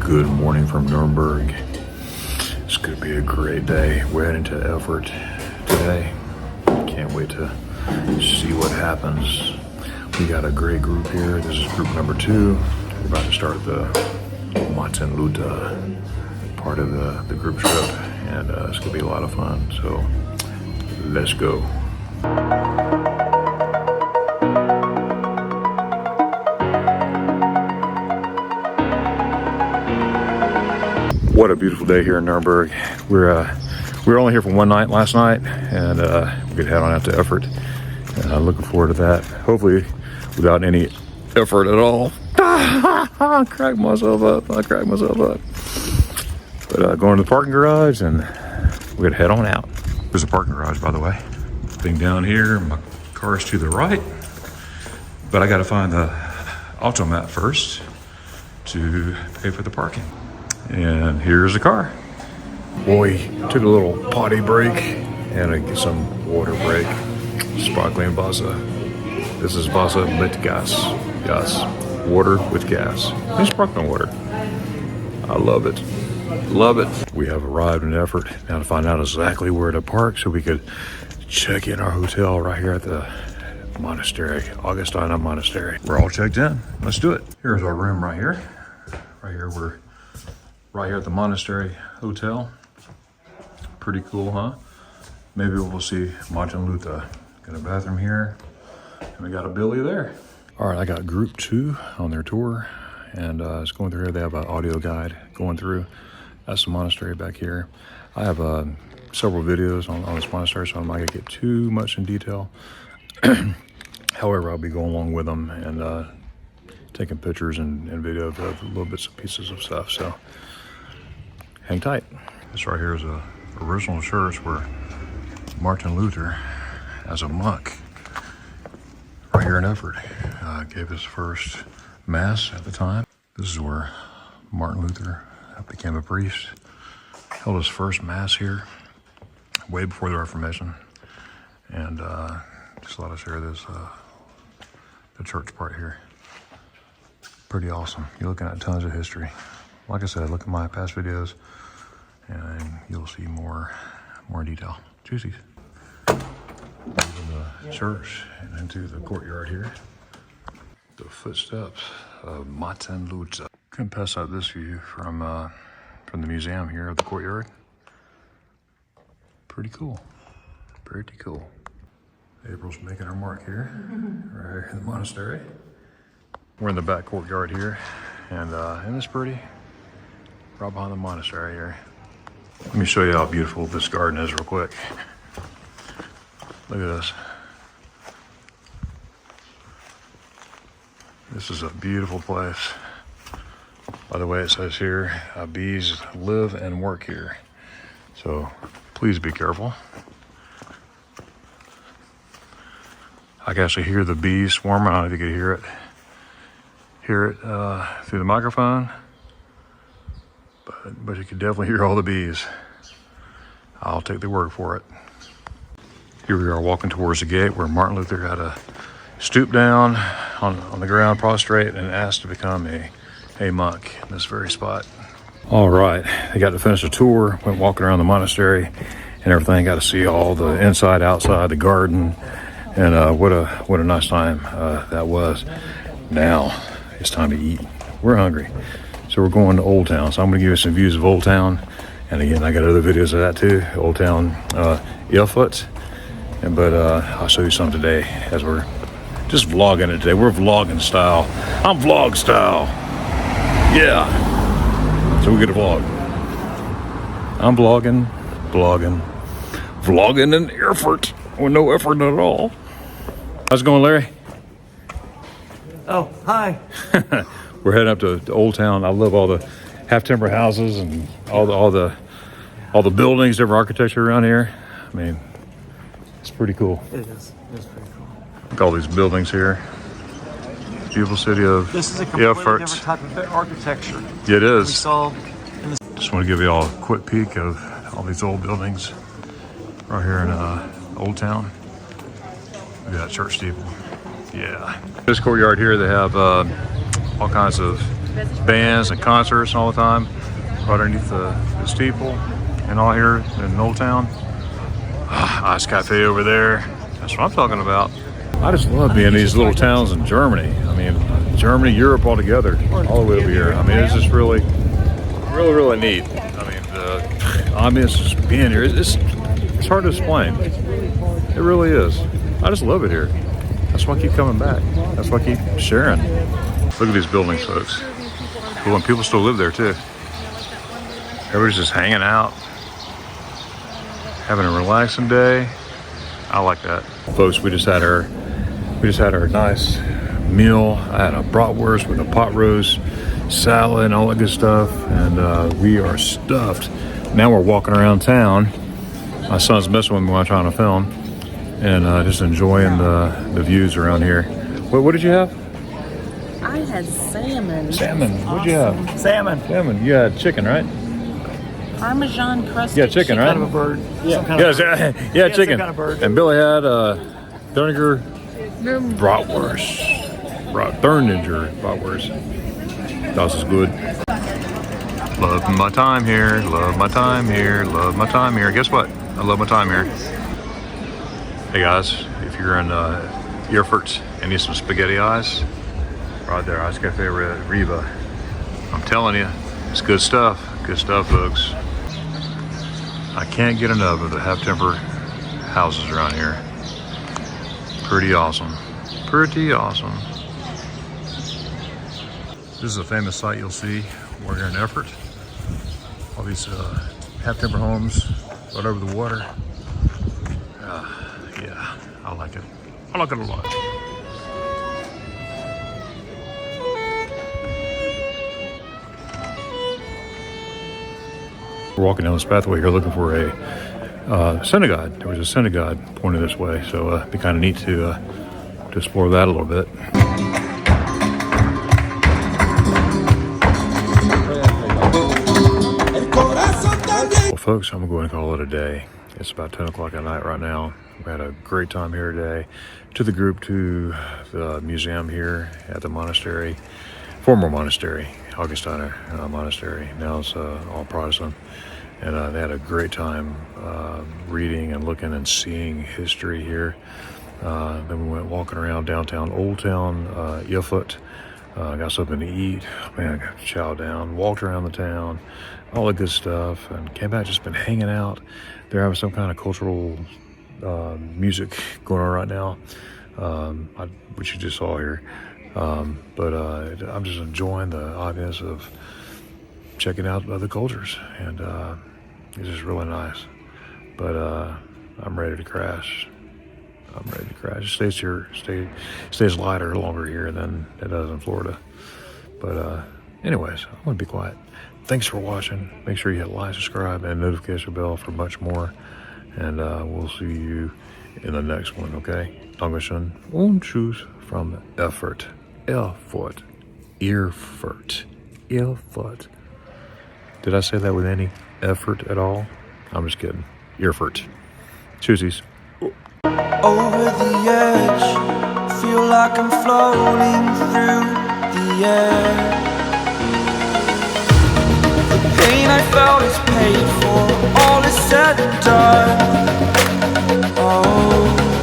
Good morning from Nuremberg. It's gonna be a great day. We're heading to Erfurt today. Can't wait to see what happens. We got a great group here. This is group number 2. We're about to start the Martin Luther part of the group trip, and it's gonna be a lot of fun. So let's go. What a beautiful day here in Nuremberg. We were only here for one night last night, and we could head on out to Erfurt. Looking forward to that. Hopefully, without any effort at all. I cracked myself up. But going to the parking garage, and we're gonna head on out. There's a parking garage, by the way. Thing down here. My car's to the right, but I got to find the automat first to pay for the parking. And here's the car. Boy, took a little potty break and some water break. Sparkling Wasser. This is Wasser mit Gas. Yes, water with gas. And sparkling water. I love it. Love it. We have arrived in Erfurt. Now to find out exactly where to park so we could check in our hotel right here at the monastery, Augustiner Monastery. We're all checked in. Let's do it. Here's our room right here. We're right here at the monastery hotel. Pretty cool, huh? Maybe we'll see Martin Luther. Got a bathroom here, and we got a Billy there. All right, I got group 2 on their tour, and it's going through here. They have an audio guide going through. That's the monastery back here. I have several videos on this monastery, so I'm not gonna get too much in detail. However, I'll be going along with them and taking pictures and video of little bits and pieces of stuff. So hang tight. This right here is a original church where Martin Luther, as a monk, right here in Erfurt, gave his first mass at the time. This is where Martin Luther became a priest, held his first mass here, way before the Reformation, and just let us share this, the church part here. Pretty awesome. You're looking at tons of history. Like I said, look at my past videos, and you'll see more detail. Juicies. Into the church and into the courtyard here. The footsteps of Martin Luther. Couldn't pass out this view from the museum here of the courtyard. Pretty cool. Pretty cool. April's making her mark here, right here in the monastery. We're in the back courtyard here, and isn't this pretty? Right behind the monastery here. Let me show you how beautiful this garden is real quick. Look at this. This is a beautiful place. By the way, it says here, bees live and work here. So please be careful. I can actually hear the bees swarming. I don't know if you could hear it through the microphone, but you can definitely hear all the bees. I'll take the word for it. Here we are walking towards the gate where Martin Luther had to stoop down on the ground, prostrate, and asked to become a monk in this very spot. All right, I got to finish the tour, went walking around the monastery and everything. Got to see all the inside, outside, the garden, and what a nice time that was. Now it's time to eat. We're hungry, so we're going to Old Town. So I'm going to give you some views of Old Town, and again, I got other videos of that too. Old Town, Erfurt. But I'll show you some today as we're just vlogging it today. We're vlogging style. I'm vlog style. Yeah. So we get a vlog. I'm vlogging in Erfurt with no effort at all. How's it going, Larry? Oh, hi. We're heading up to Old Town. I love all the half-timber houses and all the buildings, different architecture around here. I mean, it's pretty cool. It is. It's pretty cool. Look at all these buildings here. Beautiful city of This is a completely Erfurt. different type of architecture. It We is. saw in the Just want to give you all a quick peek of all these old buildings right here in Old Town. Look at that church steeple. Yeah. This courtyard here, they have all kinds of bands and concerts all the time, right underneath the steeple and all here in Old Town. Ice Cafe over there. That's what I'm talking about. I just love being in these little towns in Germany. I mean, Germany, Europe all together, all the way over here. I mean, it's just really neat. I mean, the ambiance just being here, it's hard to explain. It really is. I just love it here. That's why I keep coming back. That's why I keep sharing. Look at these buildings, folks. Cool, and people still live there too. Everybody's just hanging out, having a relaxing day. I like that. Folks, we just had our nice meal. I had a bratwurst with a pot roast, salad, and all that good stuff. And we are stuffed. Now we're walking around town. My son's messing with me while I'm trying to film, and just enjoying the views around here. What did you have? I had salmon. Salmon. What'd you have? Salmon. Salmon. You had chicken, right? Parmesan crusted. Yeah, chicken, right? Kind of a bird. Yeah, Yeah, chicken. some kind of bird. And Billy had Thurninger bratwurst. Thurninger bratwurst. That was good. Love my time here. Love my time here. Love my time here. Guess what? I love my time here. Hey guys, if you're in Erfurt and need some spaghetti eyes, right there, Ice Cafe Riva. I'm telling you, it's good stuff. Good stuff, folks. I can't get enough of the half-timber houses around here. Pretty awesome. Pretty awesome. This is a famous site you'll see when you're in Erfurt. All these half-timber homes right over the water. Yeah, I like it. I like it a lot. We're walking down this pathway here looking for a synagogue. There was a synagogue pointed this way, so it'd be kind of neat to explore that a little bit. Well, folks, I'm going to call it a day. It's about 10 o'clock at night right now. We had a great time here today. Took the group to the museum here at the monastery, former monastery, Augustiner monastery. Now it's all Protestant. And they had a great time reading and looking and seeing history here. Then we went walking around downtown Old Town, Erfurt. Got something to eat. Man, I got to chow down. Walked around the town, all the good stuff, and came back. Just been hanging out. They're having some kind of cultural music going on right now, which you just saw here. But I'm just enjoying the obvious of checking out other cultures, and it's just really nice. But I'm ready to crash. It stays lighter longer here than it does in Florida. But anyways, I'm gonna be quiet. Thanks for watching. Make sure you hit like, subscribe, and notification bell for much more. And we'll see you in the next one, okay? Dankeschön und tschüss from Erfurt. Erfurt. Did I say that with any effort at all? I'm just kidding. Erfurt. Tschüssies. Over the edge, feel like I'm floating through the air. The pain I felt is paid for, all is said and done. Oh.